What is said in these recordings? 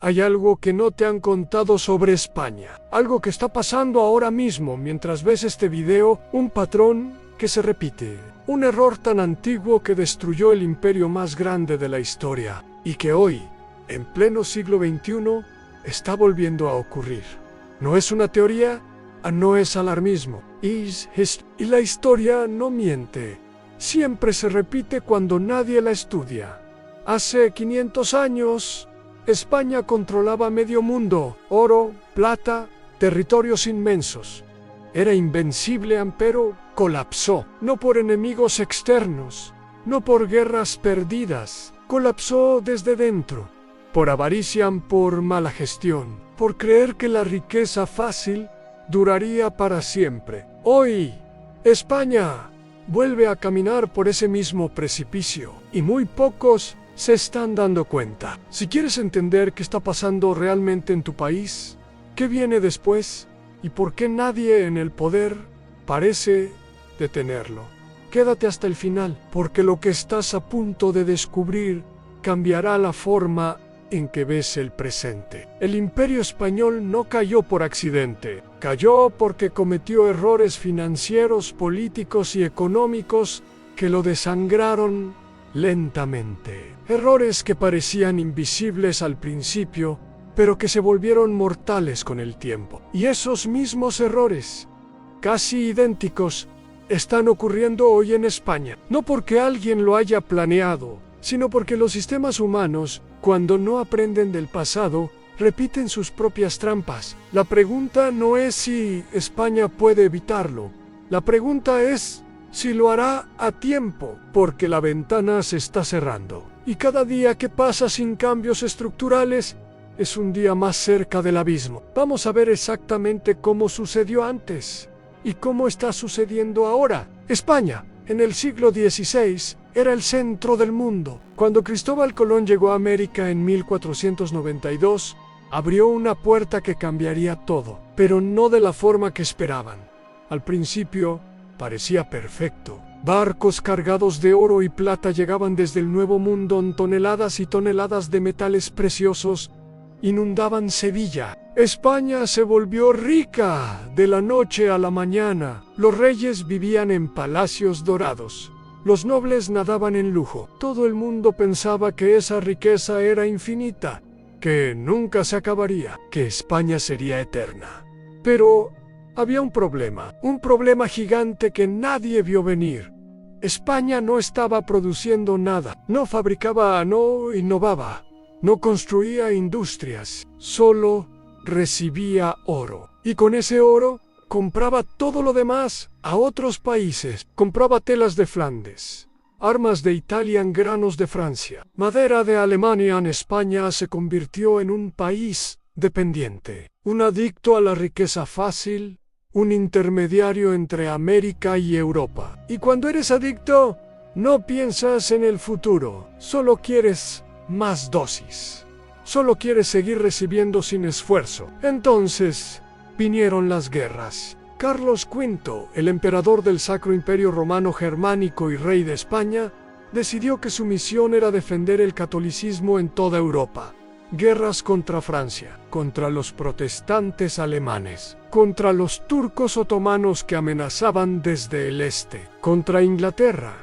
Hay algo que no te han contado sobre España. Algo que está pasando ahora mismo mientras ves este video, un patrón que se repite. Un error tan antiguo que destruyó el imperio más grande de la historia y que hoy, en pleno siglo XXI, está volviendo a ocurrir. No es una teoría, no es alarmismo. Y la historia no miente. Siempre se repite cuando nadie la estudia. Hace 500 años, España controlaba medio mundo, oro, plata, territorios inmensos. Era invencible, pero colapsó, no por enemigos externos, no por guerras perdidas, colapsó desde dentro, por avaricia, por mala gestión, por creer que la riqueza fácil duraría para siempre. Hoy, España vuelve a caminar por ese mismo precipicio, y muy pocos se están dando cuenta. Si quieres entender qué está pasando realmente en tu país, qué viene después y por qué nadie en el poder parece detenerlo, quédate hasta el final, porque lo que estás a punto de descubrir cambiará la forma en que ves el presente. El Imperio Español no cayó por accidente, cayó porque cometió errores financieros, políticos y económicos que lo desangraron lentamente. Errores que parecían invisibles al principio, pero que se volvieron mortales con el tiempo. Y esos mismos errores, casi idénticos, están ocurriendo hoy en España. No porque alguien lo haya planeado, sino porque los sistemas humanos, cuando no aprenden del pasado, repiten sus propias trampas. La pregunta no es si España puede evitarlo. La pregunta es si lo hará a tiempo, porque la ventana se está cerrando. Y cada día que pasa sin cambios estructurales es un día más cerca del abismo. Vamos a ver exactamente cómo sucedió antes y cómo está sucediendo ahora. España, en el siglo XVI, era el centro del mundo. Cuando Cristóbal Colón llegó a América en 1492, abrió una puerta que cambiaría todo, pero no de la forma que esperaban. Al principio, parecía perfecto. Barcos cargados de oro y plata llegaban desde el Nuevo Mundo en toneladas y toneladas de metales preciosos, inundaban Sevilla. España se volvió rica de la noche a la mañana. Los reyes vivían en palacios dorados. Los nobles nadaban en lujo. Todo el mundo pensaba que esa riqueza era infinita, que nunca se acabaría, que España sería eterna. Pero había un problema gigante que nadie vio venir. España no estaba produciendo nada, no fabricaba, no innovaba, no construía industrias, solo recibía oro. Y con ese oro compraba todo lo demás a otros países. Compraba telas de Flandes, armas de Italia, granos de Francia, madera de Alemania. En España se convirtió en un país dependiente, un adicto a la riqueza fácil, un intermediario entre América y Europa. Y cuando eres adicto, no piensas en el futuro, solo quieres más dosis. Solo quieres seguir recibiendo sin esfuerzo. Entonces, vinieron las guerras. Carlos V, el emperador del Sacro Imperio Romano Germánico y rey de España, decidió que su misión era defender el catolicismo en toda Europa. Guerras contra Francia, contra los protestantes alemanes, contra los turcos otomanos que amenazaban desde el este, contra Inglaterra.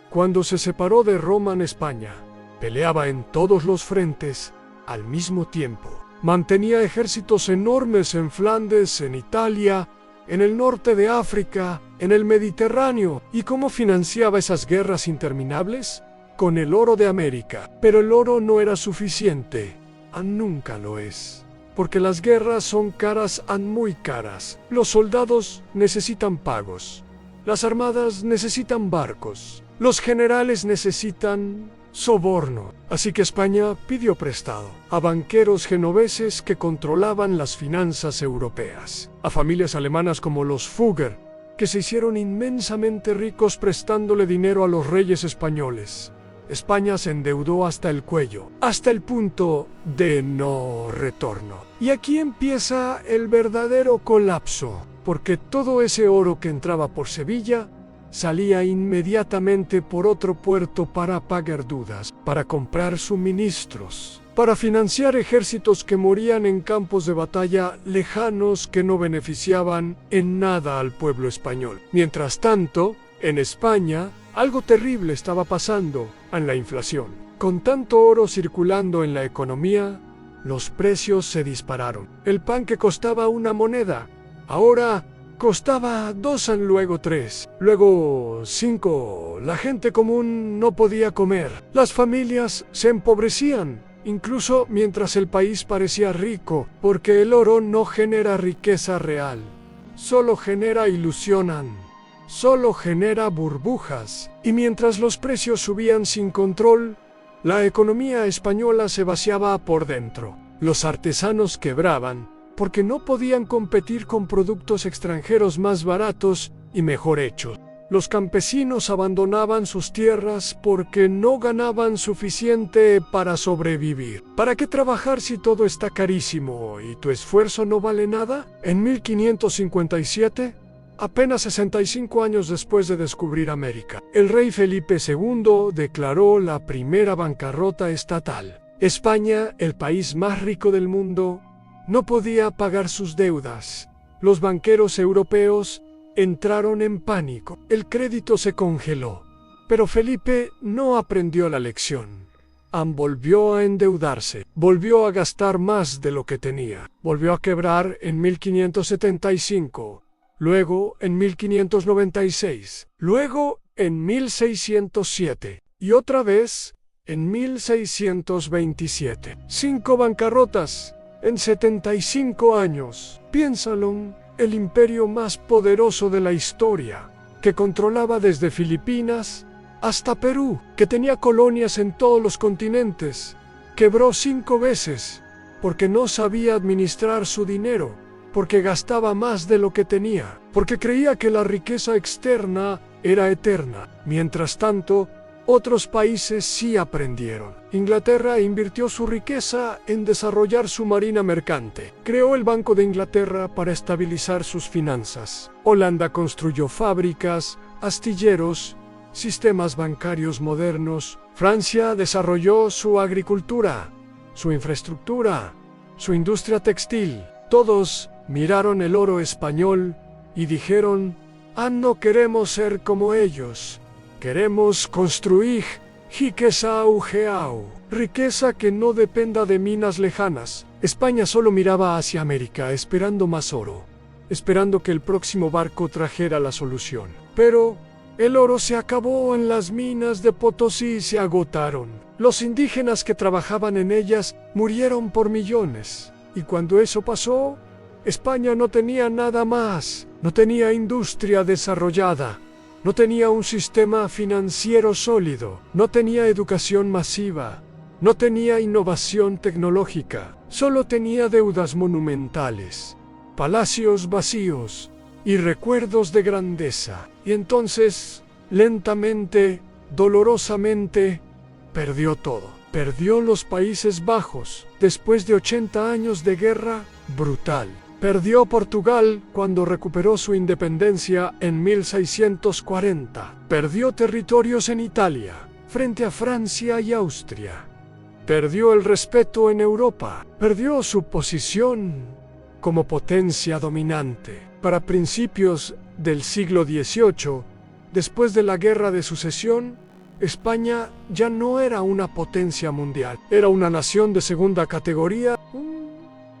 Cuando se separó de Roma en España, peleaba en todos los frentes al mismo tiempo. Mantenía ejércitos enormes en Flandes, en Italia, en el norte de África, en el Mediterráneo. ¿Y cómo financiaba esas guerras interminables? Con el oro de América. Pero el oro no era suficiente. Nunca lo es. Porque las guerras son caras, muy caras. Los soldados necesitan pagos. Las armadas necesitan barcos. Los generales necesitan soborno. Así que España pidió prestado a banqueros genoveses que controlaban las finanzas europeas, a familias alemanas como los Fugger, que se hicieron inmensamente ricos prestándole dinero a los reyes españoles. España se endeudó hasta el cuello, hasta el punto de no retorno. Y aquí empieza el verdadero colapso, porque todo ese oro que entraba por Sevilla salía inmediatamente por otro puerto para pagar deudas, para comprar suministros, para financiar ejércitos que morían en campos de batalla lejanos que no beneficiaban en nada al pueblo español. Mientras tanto, en España, algo terrible estaba pasando en la inflación. Con tanto oro circulando en la economía, los precios se dispararon. El pan que costaba una moneda, ahora costaba 2, luego 3, luego 5. La gente común no podía comer. Las familias se empobrecían, incluso mientras el país parecía rico, porque el oro no genera riqueza real, solo genera ilusión, solo genera burbujas. Y mientras los precios subían sin control, la economía española se vaciaba por dentro. Los artesanos quebraban porque no podían competir con productos extranjeros más baratos y mejor hechos. Los campesinos abandonaban sus tierras porque no ganaban suficiente para sobrevivir. ¿Para qué trabajar si todo está carísimo y tu esfuerzo no vale nada? En 1557, apenas 65 años después de descubrir América, el rey Felipe II declaró la primera bancarrota estatal. España, el país más rico del mundo, no podía pagar sus deudas. Los banqueros europeos entraron en pánico. El crédito se congeló. Pero Felipe no aprendió la lección. Volvió a endeudarse. Volvió a gastar más de lo que tenía. Volvió a quebrar en 1575. Luego en 1596. Luego en 1607. Y otra vez en 1627. 5 bancarrotas en 75 años. Piénsalo, el imperio más poderoso de la historia, que controlaba desde Filipinas hasta Perú, que tenía colonias en todos los continentes, quebró 5 veces, porque no sabía administrar su dinero, porque gastaba más de lo que tenía, porque creía que la riqueza externa era eterna. Mientras tanto, otros países sí aprendieron. Inglaterra invirtió su riqueza en desarrollar su marina mercante. Creó el Banco de Inglaterra para estabilizar sus finanzas. Holanda construyó fábricas, astilleros, sistemas bancarios modernos. Francia desarrolló su agricultura, su infraestructura, su industria textil. Todos miraron el oro español y dijeron: no queremos ser como ellos. Queremos construir riqueza riqueza que no dependa de minas lejanas. España solo miraba hacia América, esperando más oro, esperando que el próximo barco trajera la solución. Pero el oro se acabó en las minas de Potosí, se agotaron. Los indígenas que trabajaban en ellas murieron por millones. Y cuando eso pasó, España no tenía nada más, no tenía industria desarrollada. No tenía un sistema financiero sólido, no tenía educación masiva, no tenía innovación tecnológica, solo tenía deudas monumentales, palacios vacíos y recuerdos de grandeza. Y entonces, lentamente, dolorosamente, perdió todo. Perdió los Países Bajos, después de 80 años de guerra brutal. Perdió Portugal cuando recuperó su independencia en 1640. Perdió territorios en Italia, frente a Francia y Austria. Perdió el respeto en Europa. Perdió su posición como potencia dominante. Para principios del siglo XVIII, después de la Guerra de Sucesión, España ya no era una potencia mundial. Era una nación de segunda categoría,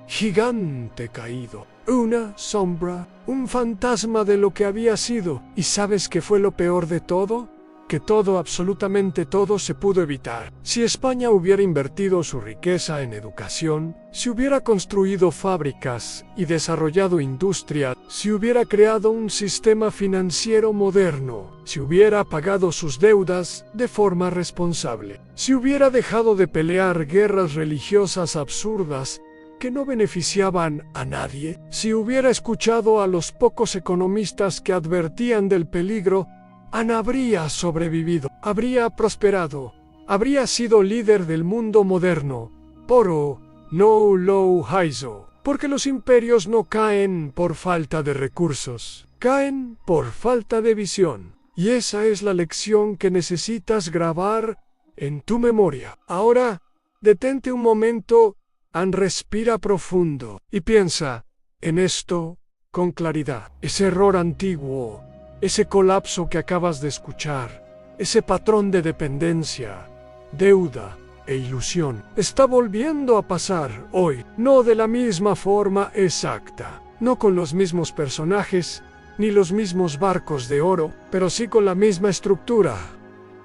gigante caído, una sombra, un fantasma de lo que había sido. ¿Y sabes qué fue lo peor de todo? Que todo, absolutamente todo, se pudo evitar. Si España hubiera invertido su riqueza en educación, si hubiera construido fábricas y desarrollado industria, si hubiera creado un sistema financiero moderno, si hubiera pagado sus deudas de forma responsable, si hubiera dejado de pelear guerras religiosas absurdas que no beneficiaban a nadie, si hubiera escuchado a los pocos economistas que advertían del peligro, Ana habría sobrevivido, habría prosperado, habría sido líder del mundo moderno. Poro no lo hizo, porque los imperios no caen por falta de recursos, caen por falta de visión. Y esa es la lección que necesitas grabar en tu memoria. Ahora, Detente un momento, respira profundo y piensa en esto con claridad. Ese error antiguo, ese colapso que acabas de escuchar, ese patrón de dependencia, deuda e ilusión, está volviendo a pasar hoy, no de la misma forma exacta, no con los mismos personajes, ni los mismos barcos de oro, pero sí con la misma estructura,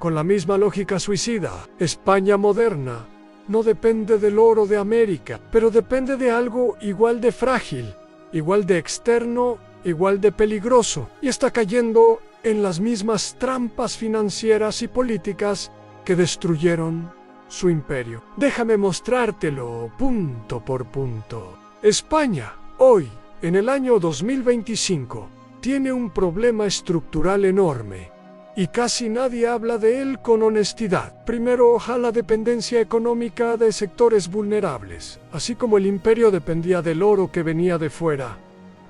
con la misma lógica suicida. España moderna no depende del oro de América, pero depende de algo igual de frágil, igual de externo, igual de peligroso, y está cayendo en las mismas trampas financieras y políticas que destruyeron su imperio. Déjame mostrártelo punto por punto. España, hoy, en el año 2025, tiene un problema estructural enorme, y casi nadie habla de él con honestidad. Primero, la dependencia económica de sectores vulnerables. Así como el imperio dependía del oro que venía de fuera,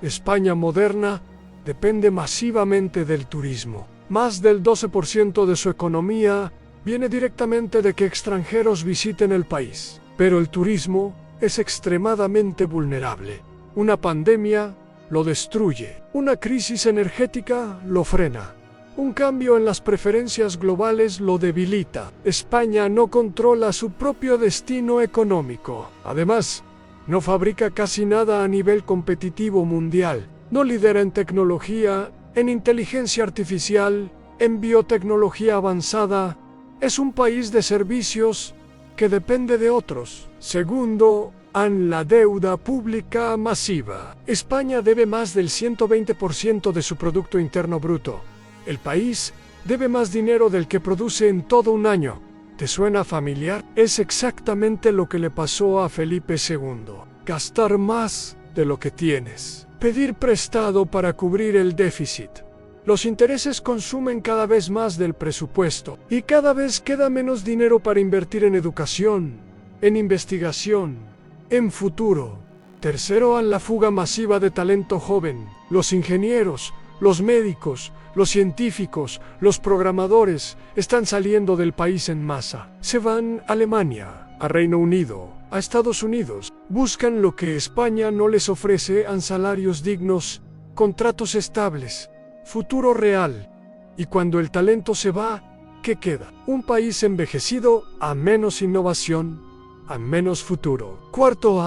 España moderna depende masivamente del turismo. Más del 12% de su economía viene directamente de que extranjeros visiten el país. Pero el turismo es extremadamente vulnerable. Una pandemia lo destruye. Una crisis energética lo frena. Un cambio en las preferencias globales lo debilita. España no controla su propio destino económico. Además, no fabrica casi nada a nivel competitivo mundial. No lidera en tecnología, en inteligencia artificial, en biotecnología avanzada. Es un país de servicios que depende de otros. Segundo, la deuda pública masiva. España debe más del 120% de su Producto Interno Bruto. El país debe más dinero del que produce en todo un año. ¿Te suena familiar? Es exactamente lo que le pasó a Felipe II. Gastar más de lo que tienes. Pedir prestado para cubrir el déficit. Los intereses consumen cada vez más del presupuesto y cada vez queda menos dinero para invertir en educación, en investigación, en futuro. Tercero, la fuga masiva de talento joven. Los ingenieros, los médicos, los científicos, los programadores están saliendo del país en masa. Se van a Alemania, a Reino Unido, a Estados Unidos. Buscan lo que España no les ofrece: salarios dignos, contratos estables, futuro real. Y cuando el talento se va, ¿qué queda? Un país envejecido, a menos innovación, a menos futuro. Cuarto,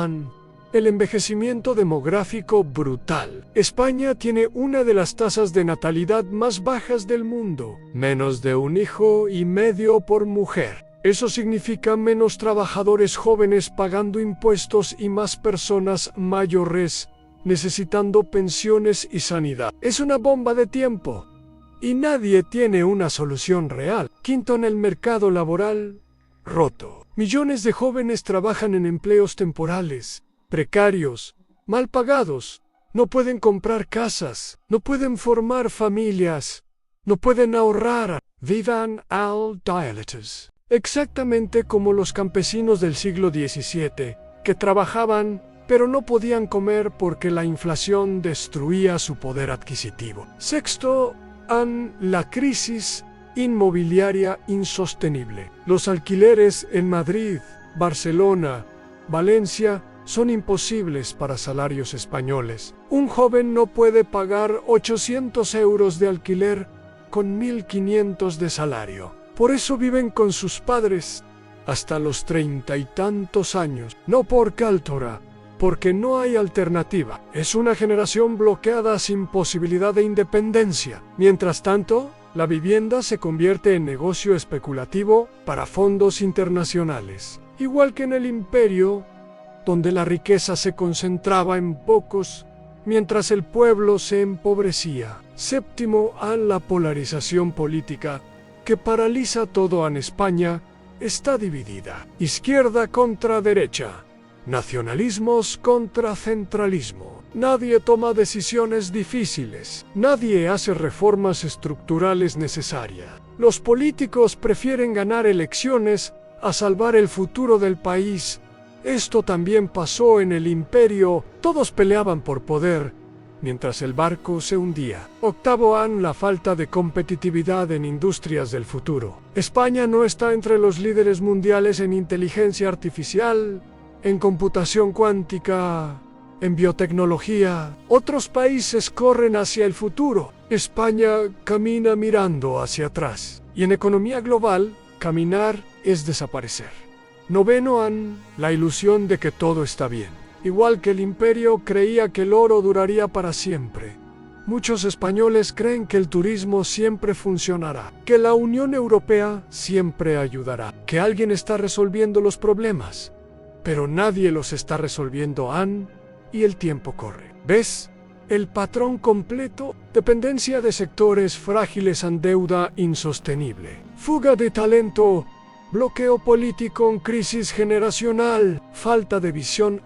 el envejecimiento demográfico brutal. España tiene una de las tasas de natalidad más bajas del mundo. Menos de 1,5 hijos por mujer. Eso significa menos trabajadores jóvenes pagando impuestos y más personas mayores necesitando pensiones y sanidad. Es una bomba de tiempo y nadie tiene una solución real. Quinto, el mercado laboral roto. Millones de jóvenes trabajan en empleos temporales, precarios, mal pagados. No pueden comprar casas, no pueden formar familias, no pueden ahorrar. Vivan al dialetos. Exactamente como los campesinos del siglo XVII, que trabajaban pero no podían comer porque la inflación destruía su poder adquisitivo. Sexto, la crisis inmobiliaria insostenible. Los alquileres en Madrid, Barcelona, Valencia son imposibles para salarios españoles. Un joven no puede pagar 800 euros de alquiler con 1.500 de salario. Por eso viven con sus padres hasta los 30 y tantos años. No por cultura, porque no hay alternativa. Es una generación bloqueada sin posibilidad de independencia. Mientras tanto, la vivienda se convierte en negocio especulativo para fondos internacionales. Igual que en el imperio, donde la riqueza se concentraba en pocos, mientras el pueblo se empobrecía. Séptimo, la polarización política, que paraliza todo en España, está dividida. Izquierda contra derecha. Nacionalismos contra centralismo. Nadie toma decisiones difíciles. Nadie hace reformas estructurales necesarias. Los políticos prefieren ganar elecciones a salvar el futuro del país. Esto también pasó en el imperio. Todos peleaban por poder, mientras el barco se hundía. Octavo an, la falta de competitividad en industrias del futuro. España no está entre los líderes mundiales en inteligencia artificial, en computación cuántica, en biotecnología. Otros países corren hacia el futuro. España camina mirando hacia atrás. Y en economía global, caminar es desaparecer. Noveno an, la ilusión de que todo está bien. Igual que el imperio creía que el oro duraría para siempre. Muchos españoles creen que el turismo siempre funcionará, que la Unión Europea siempre ayudará, que alguien está resolviendo los problemas. Pero nadie los está resolviendo, y el tiempo corre. ¿Ves? El patrón completo, dependencia de sectores frágiles en deuda insostenible, fuga de talento, bloqueo político, crisis generacional, falta de visión.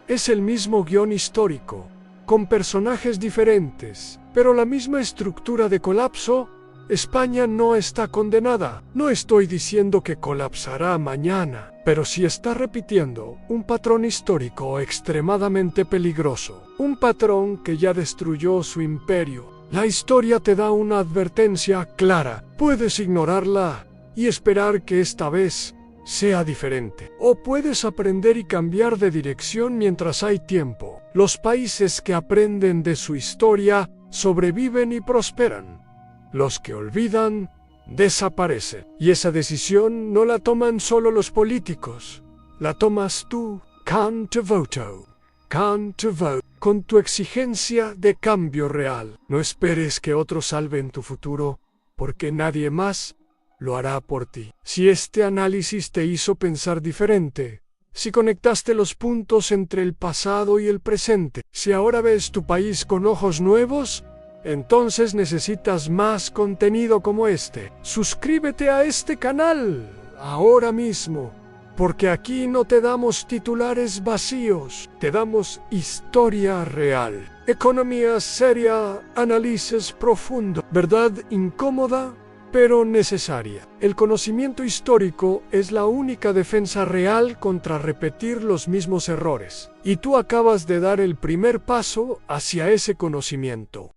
Es el mismo guión histórico, con personajes diferentes, pero la misma estructura de colapso. España no está condenada. No estoy diciendo que colapsará mañana, pero sí está repitiendo un patrón histórico extremadamente peligroso. Un patrón que ya destruyó su imperio. La historia te da una advertencia clara. Puedes ignorarla y esperar que esta vez sea diferente. O puedes aprender y cambiar de dirección mientras hay tiempo. Los países que aprenden de su historia sobreviven y prosperan. Los que olvidan, desaparecen. Y esa decisión no la toman solo los políticos. La tomas tú, can't vote. Con tu exigencia de cambio real. No esperes que otros salven tu futuro, porque nadie más lo hará por ti. Si este análisis te hizo pensar diferente, si conectaste los puntos entre el pasado y el presente, si ahora ves tu país con ojos nuevos, entonces necesitas más contenido como este. Suscríbete a este canal ahora mismo, porque aquí no te damos titulares vacíos, te damos historia real, economía seria, análisis profundo, verdad incómoda, pero necesaria. El conocimiento histórico es la única defensa real contra repetir los mismos errores, y tú acabas de dar el primer paso hacia ese conocimiento.